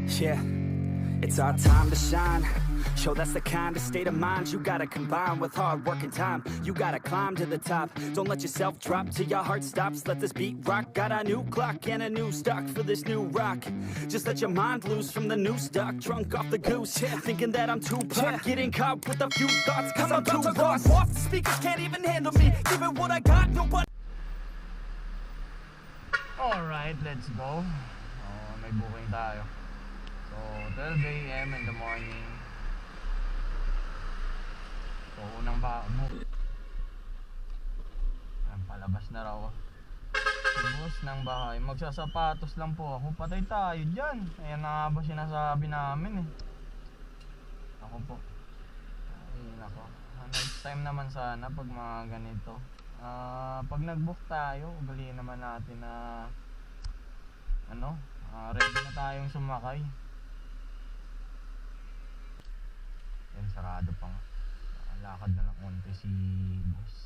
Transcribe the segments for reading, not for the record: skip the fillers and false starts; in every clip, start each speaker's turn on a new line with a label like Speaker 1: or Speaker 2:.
Speaker 1: Yeah, it's our time to shine. Show that's the kind of state of mind you gotta combine with hard work and time. You gotta climb to the top. Don't let yourself drop till your heart stops. Let this beat rock. Got a new clock and a new stock for this new rock. Just let your mind loose from the new stock. Drunk off the goose, yeah, thinking that I'm too pop. Getting caught with a few thoughts cause I'm too lost. Off the speakers can't even handle me. Give it what I got, nobody.
Speaker 2: Alright, let's go. May booking tayo. So, 12 AM in the morning. So, unang book. Palabas na raw. Boss ng bahay. Magsasapatos lang po ako. Patay tayo dyan. Ayan na ba sinasabi namin eh. Ako po. Ay, nako. Next time naman sana pag mga ganito. Pag nag-book tayo, ugaliin naman natin na ready na tayong sumakay. Yan, sarado pa nga. Lakad na lang konti si boss.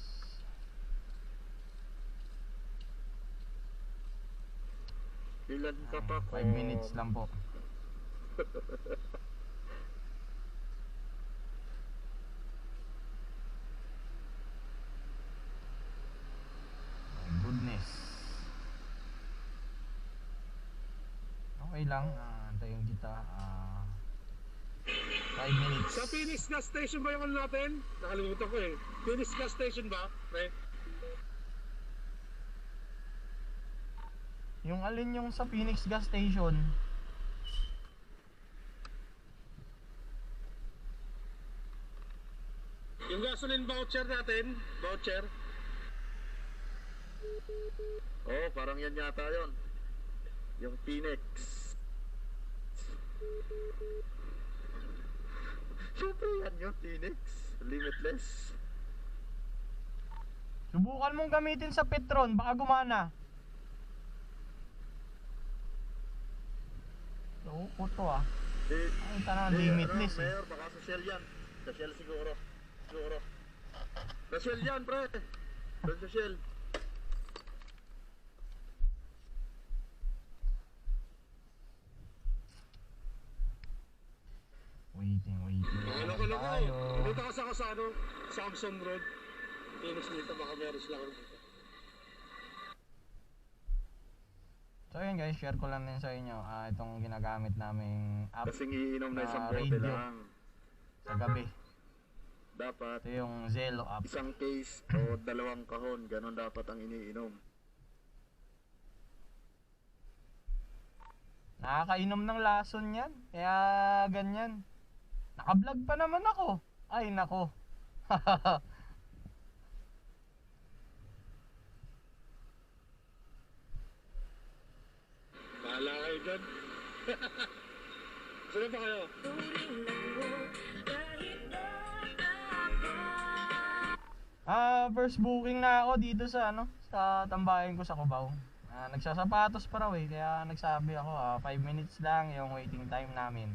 Speaker 3: Ilan ka pa po?
Speaker 2: 5 minutes lang po. Goodness. Okay lang, antayin kita. 5 minutes.
Speaker 3: Sa Phoenix Gas Station ba yung ano natin? Nakalimutan ko eh. Phoenix Gas Station ba? Pre?
Speaker 2: Yung alin yung sa Phoenix Gas Station?
Speaker 3: Yung gasoline voucher natin? Voucher? Oh, parang yan yata yun. Yung Phoenix. Siyempre yan yung Phoenix. Limitless.
Speaker 2: Subukan mong gamitin sa Petron, baka gumana. Oo, puto ah. Ay, tanang limitless eh.
Speaker 3: Mayor, baka sa Shell yan. Sa Shell siguro. Sa Shell yan, pre. Sa Shell.
Speaker 2: Waiting.
Speaker 3: Ano. Pumunta ka sa Kasano, Samson Road. Phoenix dito, baka meron sila dito.
Speaker 2: So yun guys, share ko lang din sa inyo itong ginagamit naming app.
Speaker 3: Kasing iinom na isang bote
Speaker 2: radio
Speaker 3: lang.
Speaker 2: sa gabi.
Speaker 3: Dapat
Speaker 2: Ito yung Zelo app.
Speaker 3: isang case o dalawang kahon, ganon dapat ang iniinom.
Speaker 2: Nakakainom ng lason yan. Kaya ganyan. Naka-vlog pa naman ako. Ay nako.
Speaker 3: Bahala kayo dyan. Saan ba kayo?
Speaker 2: First booking na ako dito sa sa tambayan ko sa Cubao. Nagsasapatos pa raw eh, kaya nagsabi ako 5 minutes lang yung waiting time namin.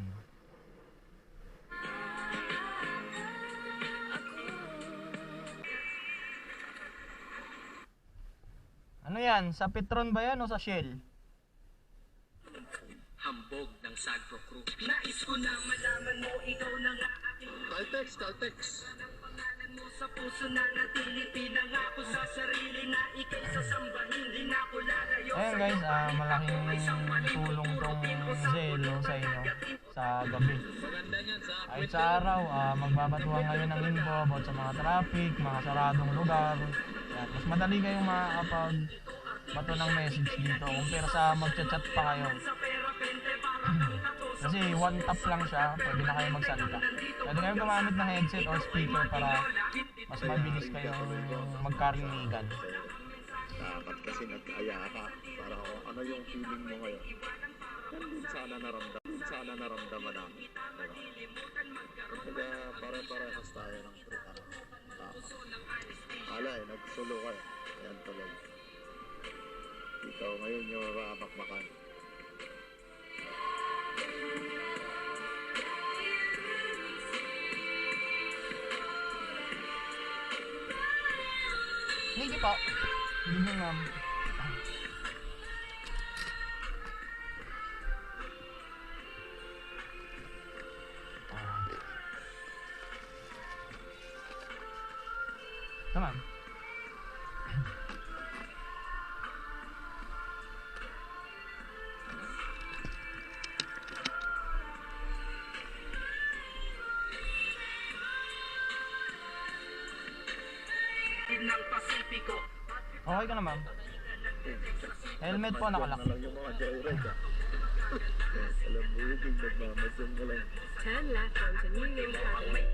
Speaker 2: Ano yan? Sa Petron ba yan o sa Shell?
Speaker 4: Hambog ng Sagpro Crew. Nais ko na malaman mo, ikaw na nga aking
Speaker 3: Caltex.
Speaker 4: pangalan mo sa puso na natili. Pinangako sa sarili na ikay sasambahin. Di na ko lalayo.
Speaker 2: Ayan guys, malaking tulong tong Zelo sa inyo sa gabi. Kahit sa araw, magbabatuhan ngayon ng info about sa mga traffic, mga saradong lugar. Yan, mas madali kayong makakapag-bato ng message dito kumpara sa magchat-chat pa kayo. Kasi one tap lang siya, pwede na kayo magsalita. Pwede kayo gumamit ng headset or speaker para mas mabilis kayong magkarinigan.
Speaker 3: Dapat kasi nag-aya ka para ano yung feeling mo ngayon. Yan din sana naramdaman namin. Kaya pare-parehas tayo ng tama. Alay, nagsulo kayo. Yan tuloy. Ikaw ngayon yung mabakbakan.
Speaker 2: Hindi po. Hindi ma'am. Naman.
Speaker 4: ng Pasipiko.
Speaker 2: Okay ka na, ma'am? Helmet po, nakalak.
Speaker 3: Na lang yung mga joyride ah. Alam mo, yung nagmamasyong ka lang.
Speaker 5: 10 left on to New York.
Speaker 4: May